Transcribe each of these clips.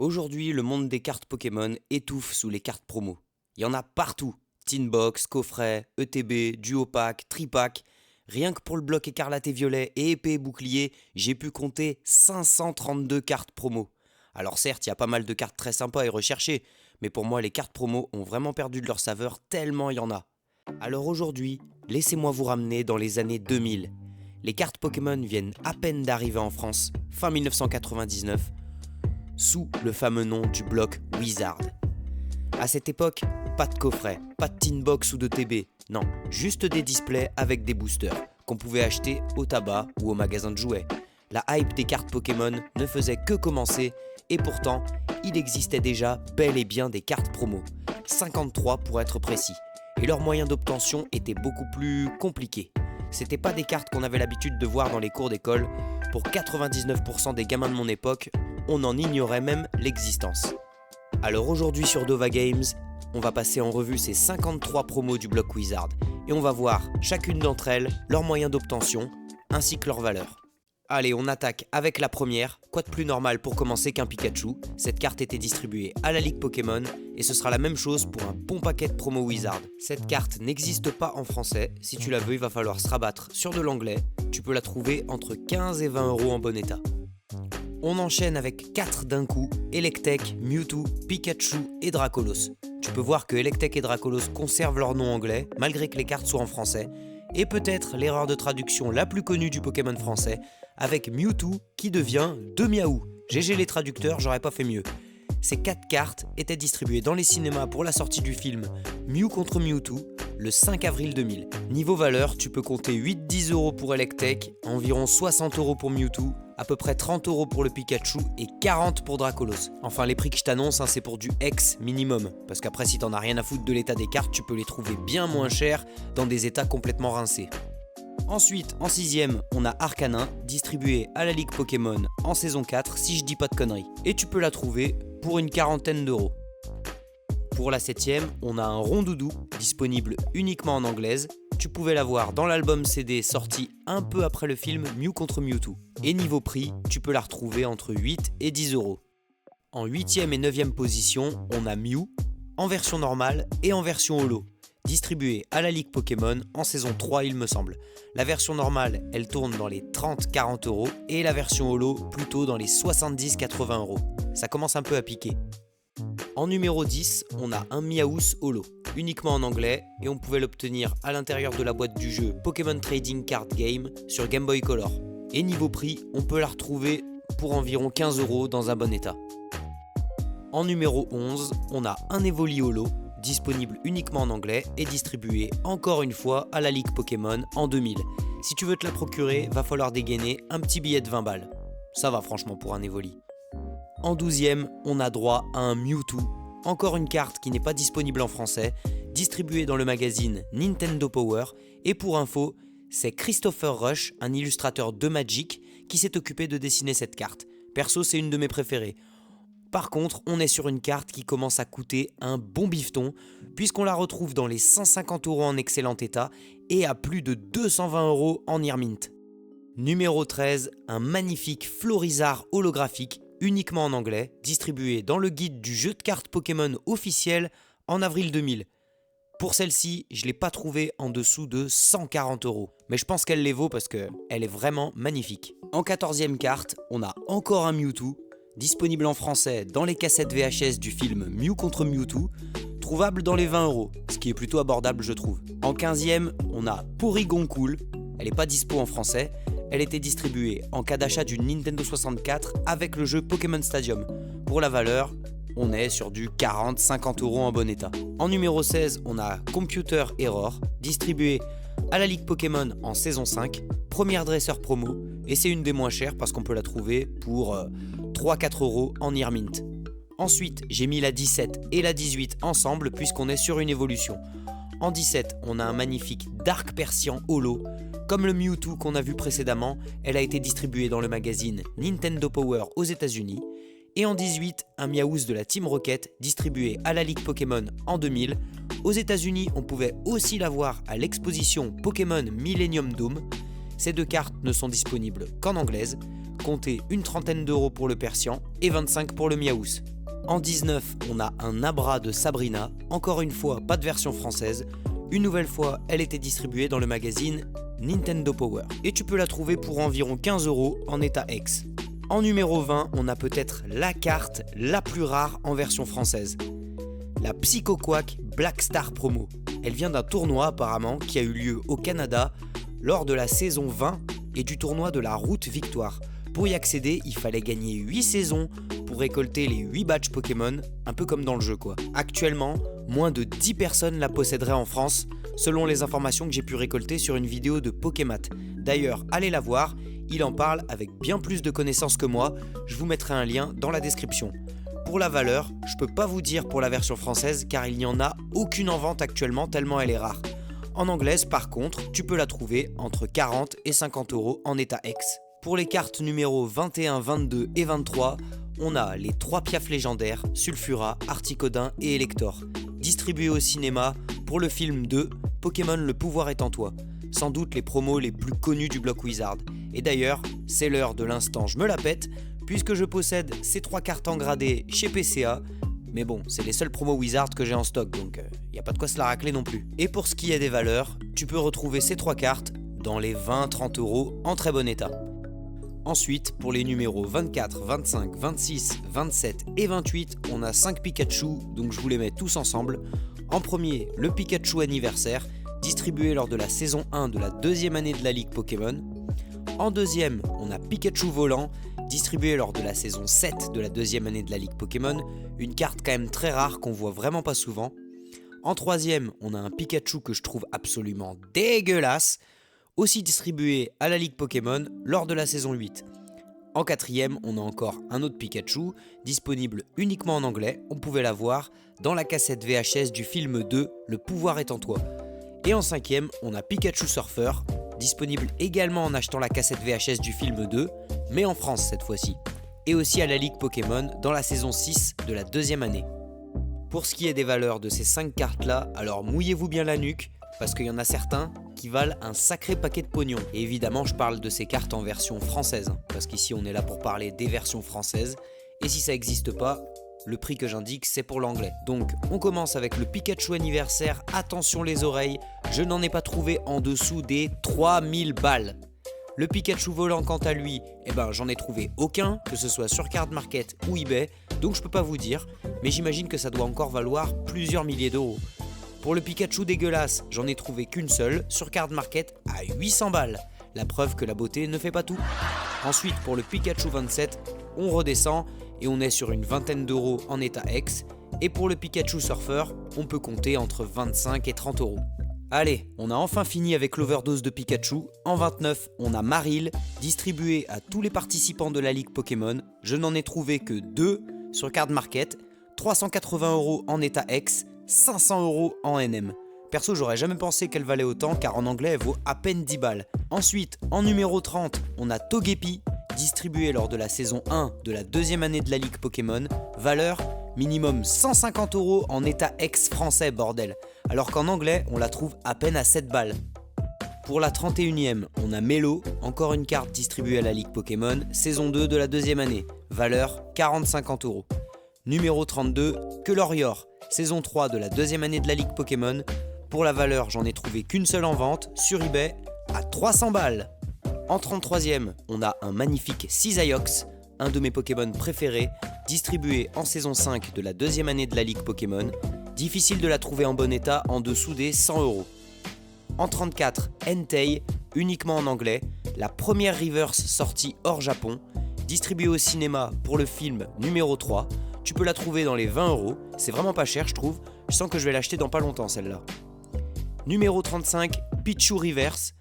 Aujourd'hui, le monde des cartes Pokémon étouffe sous les cartes promo. Il y en a partout. Tinbox, coffret, ETB, duo pack, tripack. Rien que pour le bloc écarlate et violet et épée et bouclier, j'ai pu compter 532 cartes promo. Alors certes, il y a pas mal de cartes très sympas et recherchées, mais pour moi les cartes promo ont vraiment perdu de leur saveur tellement il y en a. Alors aujourd'hui, laissez-moi vous ramener dans les années 2000. Les cartes Pokémon viennent à peine d'arriver en France, fin 1999, sous le fameux nom du bloc Wizard. À cette époque, pas de coffret, pas de tinbox ou de TB, non, juste des displays avec des boosters qu'on pouvait acheter au tabac ou au magasin de jouets. La hype des cartes Pokémon ne faisait que commencer et pourtant, il existait déjà bel et bien des cartes promo, 53 pour être précis, et leurs moyens d'obtention étaient beaucoup plus compliqués. C'était pas des cartes qu'on avait l'habitude de voir dans les cours d'école. Pour 99% des gamins de mon époque, on en ignorait même l'existence. Alors aujourd'hui sur Dova Games, on va passer en revue ces 53 promos du bloc Wizard et on va voir chacune d'entre elles, leurs moyens d'obtention ainsi que leurs valeurs. Allez, on attaque avec la première. Quoi de plus normal pour commencer qu'un Pikachu? Cette carte était distribuée à la Ligue Pokémon et ce sera la même chose pour un bon paquet de promo Wizard. Cette carte n'existe pas en français. Si tu la veux, il va falloir se rabattre sur de l'anglais. Tu peux la trouver entre 15 et 20 € en bon état. On enchaîne avec 4 d'un coup, Electek, Mewtwo, Pikachu et Dracolos. Tu peux voir que Electek et Dracolos conservent leur nom anglais, malgré que les cartes soient en français. Et peut-être l'erreur de traduction la plus connue du Pokémon français, avec Mewtwo qui devient de Miaou. GG les traducteurs, j'aurais pas fait mieux. Ces 4 cartes étaient distribuées dans les cinémas pour la sortie du film Mew contre Mewtwo, le 5 avril 2000. Niveau valeur, tu peux compter 8-10 € pour Electek, environ 60 € pour Mewtwo, à peu près 30 € pour le Pikachu et 40 pour Dracolos. Enfin, les prix que je t'annonce, c'est pour du X minimum. Parce qu'après, si t'en as rien à foutre de l'état des cartes, tu peux les trouver bien moins chers dans des états complètement rincés. Ensuite, en 6ème, on a Arcanin, distribué à la Ligue Pokémon en saison 4, si je dis pas de conneries. Et tu peux la trouver pour une quarantaine d'euros. Pour la 7ème, on a un Rondoudou, disponible uniquement en anglaise. Tu pouvais l'avoir dans l'album CD sorti un peu après le film Mew contre Mewtwo. Et niveau prix, tu peux la retrouver entre 8 et 10 €. En 8ème et 9ème position, on a Mew, en version normale et en version holo, distribué à la Ligue Pokémon en saison 3 il me semble. La version normale, elle tourne dans les 30-40 € et la version holo plutôt dans les 70-80 €. Ça commence un peu à piquer. En numéro 10, on a un Miaous holo, uniquement en anglais, et on pouvait l'obtenir à l'intérieur de la boîte du jeu Pokémon Trading Card Game sur Game Boy Color. Et niveau prix, on peut la retrouver pour environ 15 € dans un bon état. En numéro 11, on a un Evoli holo, disponible uniquement en anglais et distribué encore une fois à la Ligue Pokémon en 2000. Si tu veux te la procurer, va falloir dégainer un petit billet de 20 balles. Ça va franchement pour un Evoli. En 12ème, on a droit à un Mewtwo, encore une carte qui n'est pas disponible en français, distribuée dans le magazine Nintendo Power, et pour info, c'est Christopher Rush, un illustrateur de Magic, qui s'est occupé de dessiner cette carte. Perso, c'est une de mes préférées. Par contre, on est sur une carte qui commence à coûter un bon bifton, puisqu'on la retrouve dans les 150 € en excellent état, et à plus de 220 € en Near Mint. Numéro 13, un magnifique Florizard holographique, uniquement en anglais, distribué dans le guide du jeu de cartes Pokémon officiel en avril 2000. Pour celle-ci, je ne l'ai pas trouvée en dessous de 140 €, mais je pense qu'elle les vaut parce qu'elle est vraiment magnifique. En 14e carte, on a encore un Mewtwo, disponible en français dans les cassettes VHS du film Mew contre Mewtwo, trouvable dans les 20 €, ce qui est plutôt abordable je trouve. En 15e, on a Porygon Cool, elle n'est pas dispo en français. Elle était distribuée en cas d'achat d'une Nintendo 64 avec le jeu Pokémon Stadium. Pour la valeur, on est sur du 40-50 € en bon état. En numéro 16, on a Computer Error, distribué à la Ligue Pokémon en saison 5, première dresseur promo, et c'est une des moins chères parce qu'on peut la trouver pour 3-4 € en Near Mint. Ensuite, j'ai mis la 17 et la 18 ensemble puisqu'on est sur une évolution. En 17, on a un magnifique Dark Persian holo. Comme le Mewtwo qu'on a vu précédemment, elle a été distribuée dans le magazine Nintendo Power aux États-Unis. Et en 18, un Miaous de la Team Rocket distribué à la Ligue Pokémon en 2000. Aux États-Unis, on pouvait aussi l'avoir à l'exposition Pokémon Millennium Dome. Ces deux cartes ne sont disponibles qu'en anglaise, comptez une trentaine d'euros pour le Persian et 25 pour le Miaous. En 19, on a un Abra de Sabrina, encore une fois pas de version française, une nouvelle fois elle était distribuée dans le magazine Nintendo Power. Et tu peux la trouver pour environ 15 euros en état X. En numéro 20, on a peut-être la carte la plus rare en version française. La Psycho Quack Black Star Promo. Elle vient d'un tournoi apparemment qui a eu lieu au Canada lors de la saison 20 et du tournoi de la Route Victoire. Pour y accéder, il fallait gagner 8 saisons pour récolter les 8 badges Pokémon, un peu comme dans le jeu quoi. Actuellement, moins de 10 personnes la posséderaient en France, selon les informations que j'ai pu récolter sur une vidéo de Pokémat. D'ailleurs, allez la voir, il en parle avec bien plus de connaissances que moi, je vous mettrai un lien dans la description. Pour la valeur, je peux pas vous dire pour la version française car il n'y en a aucune en vente actuellement tellement elle est rare. En anglaise par contre, tu peux la trouver entre 40 et 50 euros en état X. Pour les cartes numéros 21, 22 et 23, on a les 3 piafs légendaires, Sulfura, Articodin et Elector, distribués au cinéma pour le film 2, Pokémon Le Pouvoir est en toi. Sans doute les promos les plus connus du bloc Wizard. Et d'ailleurs, c'est l'heure de l'instant je me la pète, puisque je possède ces 3 cartes en gradé chez PCA, mais bon, c'est les seuls promos Wizard que j'ai en stock, donc y a pas de quoi se la racler non plus. Et pour ce qui est des valeurs, tu peux retrouver ces 3 cartes dans les 20-30 euros en très bon état. Ensuite, pour les numéros 24, 25, 26, 27 et 28, on a 5 Pikachu, donc je vous les mets tous ensemble. En premier, le Pikachu anniversaire, distribué lors de la saison 1 de la deuxième année de la Ligue Pokémon. En deuxième, on a Pikachu volant, distribué lors de la saison 7 de la deuxième année de la Ligue Pokémon, une carte quand même très rare qu'on voit vraiment pas souvent. En troisième, on a un Pikachu que je trouve absolument dégueulasse, aussi distribué à la Ligue Pokémon lors de la saison 8. En quatrième, on a encore un autre Pikachu, disponible uniquement en anglais, on pouvait la voir dans la cassette VHS du film 2, Le Pouvoir est en toi. Et en cinquième, on a Pikachu Surfer, disponible également en achetant la cassette VHS du film 2, mais en France cette fois-ci. Et aussi à la Ligue Pokémon dans la saison 6 de la deuxième année. Pour ce qui est des valeurs de ces 5 cartes-là, alors mouillez-vous bien la nuque, parce qu'il y en a certains qui valent un sacré paquet de pognon. Et évidemment, je parle de ces cartes en version française, parce qu'ici on est là pour parler des versions françaises, et si ça n'existe pas, le prix que j'indique c'est pour l'anglais. Donc on commence avec le Pikachu anniversaire, attention les oreilles, je n'en ai pas trouvé en dessous des 3000 balles. Le Pikachu volant quant à lui, j'en ai trouvé aucun, que ce soit sur Card Market ou eBay, donc je peux pas vous dire, mais j'imagine que ça doit encore valoir plusieurs milliers d'euros. Pour le Pikachu dégueulasse, j'en ai trouvé qu'une seule, sur Card Market à 800 balles. La preuve que la beauté ne fait pas tout. Ensuite, pour le Pikachu 27, on redescend et on est sur une vingtaine d'euros en état X. Et pour le Pikachu Surfer, on peut compter entre 25 et 30 euros. Allez, on a enfin fini avec l'overdose de Pikachu. En 29, on a Marill, distribué à tous les participants de la Ligue Pokémon. Je n'en ai trouvé que 2 sur Card Market, 380 euros en état X, 500 euros en NM. Perso, j'aurais jamais pensé qu'elle valait autant car en anglais elle vaut à peine 10 balles. Ensuite, en numéro 30, on a Togepi, distribué lors de la saison 1 de la deuxième année de la Ligue Pokémon. Valeur minimum 150 euros en état ex français bordel. Alors qu'en anglais, on la trouve à peine à 7 balles. Pour la 31ème, on a Melo, encore une carte distribuée à la Ligue Pokémon, saison 2 de la deuxième année. Valeur 40-50 euros. Numéro 32, Kelorior, saison 3 de la deuxième année de la Ligue Pokémon. Pour la valeur, j'en ai trouvé qu'une seule en vente, sur eBay, à 300 balles. En 33ème, on a un magnifique Cisaiox, un de mes Pokémon préférés, distribué en saison 5 de la deuxième année de la Ligue Pokémon. Difficile de la trouver en bon état en dessous des 100 euros. En 34, Entei, uniquement en anglais, la première reverse sortie hors Japon, distribuée au cinéma pour le film numéro 3. Tu peux la trouver dans les 20 euros, c'est vraiment pas cher je trouve, je sens que je vais l'acheter dans pas longtemps celle-là. Numéro 35, Pichu Reverse,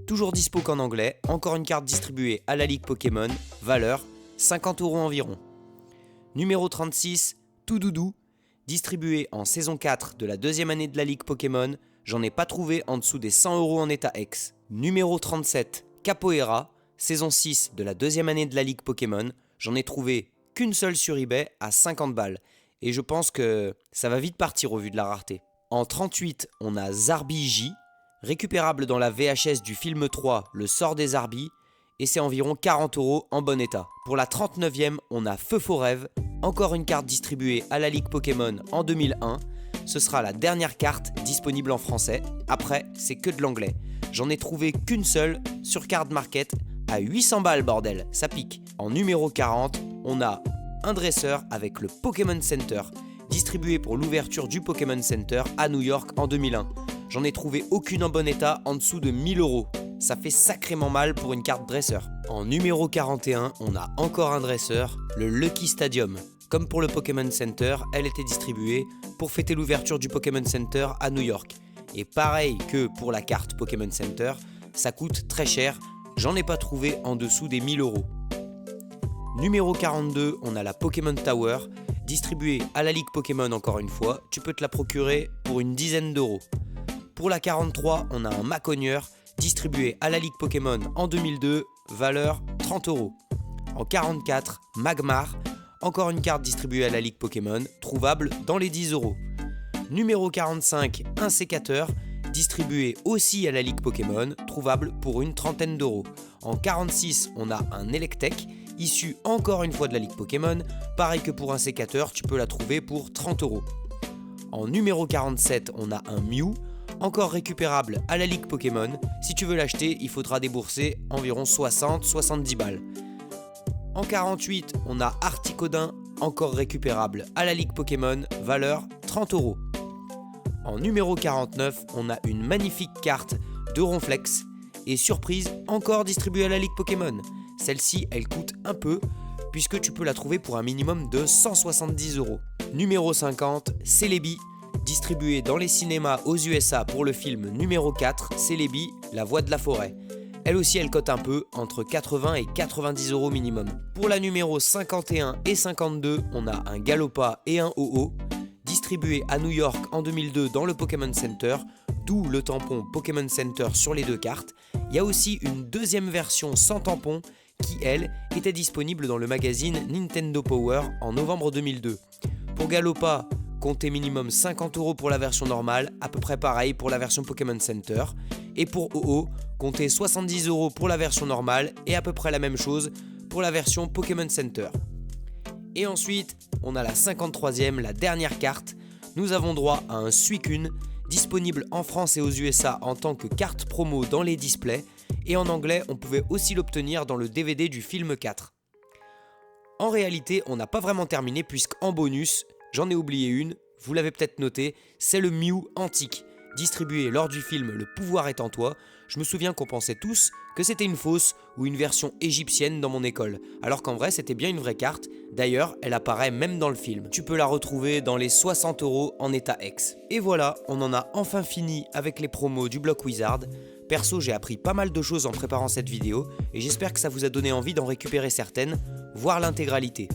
toujours dispo qu'en anglais, encore une carte distribuée à la Ligue Pokémon, valeur 50 euros environ. Numéro 36, Toudoudou, distribué en saison 4 de la deuxième année de la Ligue Pokémon, j'en ai pas trouvé en dessous des 100 euros en état ex. Numéro 37, Capoeira, saison 6 de la deuxième année de la Ligue Pokémon, j'en ai trouvé qu'une seule sur eBay à 50 balles. Et je pense que ça va vite partir au vu de la rareté. En 38, on a Zarbiji, récupérable dans la VHS du film 3, Le sort des Arbis, et c'est environ 40 € en bon état. Pour la 39e, on a Feu Faux Rêve, encore une carte distribuée à la Ligue Pokémon en 2001. Ce sera la dernière carte disponible en français, après c'est que de l'anglais. J'en ai trouvé qu'une seule sur Card Market à 800 balles bordel, ça pique. En numéro 40, on a un dresseur avec le Pokémon Center, distribué pour l'ouverture du Pokémon Center à New York en 2001. J'en ai trouvé aucune en bon état en dessous de 1000 €. Ça fait sacrément mal pour une carte dresseur. En numéro 41, on a encore un dresseur, le Lucky Stadium. Comme pour le Pokémon Center, elle était distribuée pour fêter l'ouverture du Pokémon Center à New York. Et pareil que pour la carte Pokémon Center, ça coûte très cher, j'en ai pas trouvé en dessous des 1000 €. Numéro 42, on a la Pokémon Tower, distribuée à la Ligue Pokémon encore une fois, tu peux te la procurer pour une dizaine d'euros. Pour la 43, on a un Macogneur, distribué à la Ligue Pokémon en 2002, valeur 30 €. En 44, Magmar, encore une carte distribuée à la Ligue Pokémon, trouvable dans les 10 €. Numéro 45, un sécateur, distribué aussi à la Ligue Pokémon, trouvable pour une trentaine d'euros. En 46, on a un Electek, issu encore une fois de la Ligue Pokémon, pareil que pour un sécateur, tu peux la trouver pour 30 €. En numéro 47, on a un Mew, encore récupérable à la Ligue Pokémon. Si tu veux l'acheter, il faudra débourser environ 60-70 balles. En 48, on a Articodin, encore récupérable à la Ligue Pokémon, valeur 30 €. En numéro 49, on a une magnifique carte de Ronflex et surprise, encore distribuée à la Ligue Pokémon. Celle-ci, elle coûte un peu puisque tu peux la trouver pour un minimum de 170 €. Numéro 50, Celebi, distribué dans les cinémas aux USA pour le film numéro 4, Celebi, La Voix de la Forêt. Elle aussi, elle cote un peu, entre 80 et 90 € minimum. Pour la numéro 51 et 52, on a un Galopa et un Ho-Oh, distribués à New York en 2002 dans le Pokémon Center, d'où le tampon Pokémon Center sur les deux cartes. Il y a aussi une deuxième version sans tampon qui, elle, était disponible dans le magazine Nintendo Power en novembre 2002. Pour Galopa, comptez minimum 50 € pour la version normale, à peu près pareil pour la version Pokémon Center. Et pour Ho-Oh, comptez 70 € pour la version normale et à peu près la même chose pour la version Pokémon Center. Et ensuite, on a la 53e, la dernière carte. Nous avons droit à un Suicune, disponible en France et aux USA en tant que carte promo dans les displays. Et en anglais, on pouvait aussi l'obtenir dans le DVD du film 4. En réalité, on n'a pas vraiment terminé puisqu'en bonus, j'en ai oublié une, vous l'avez peut-être noté, c'est le Mew antique, distribué lors du film Le pouvoir est en toi. Je me souviens qu'on pensait tous que c'était une fausse ou une version égyptienne dans mon école, alors qu'en vrai c'était bien une vraie carte. D'ailleurs, elle apparaît même dans le film. Tu peux la retrouver dans les 60 € en état ex. Et voilà, on en a enfin fini avec les promos du Block Wizard. Perso, j'ai appris pas mal de choses en préparant cette vidéo et j'espère que ça vous a donné envie d'en récupérer certaines, voire l'intégralité.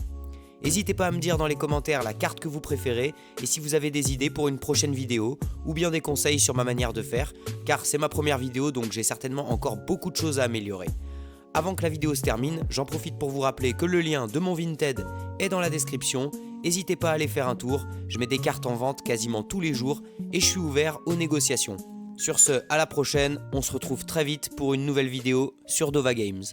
N'hésitez pas à me dire dans les commentaires la carte que vous préférez et si vous avez des idées pour une prochaine vidéo ou bien des conseils sur ma manière de faire, car c'est ma première vidéo donc j'ai certainement encore beaucoup de choses à améliorer. Avant que la vidéo se termine, j'en profite pour vous rappeler que le lien de mon Vinted est dans la description. N'hésitez pas à aller faire un tour, je mets des cartes en vente quasiment tous les jours et je suis ouvert aux négociations. Sur ce, à la prochaine, on se retrouve très vite pour une nouvelle vidéo sur Dova Games.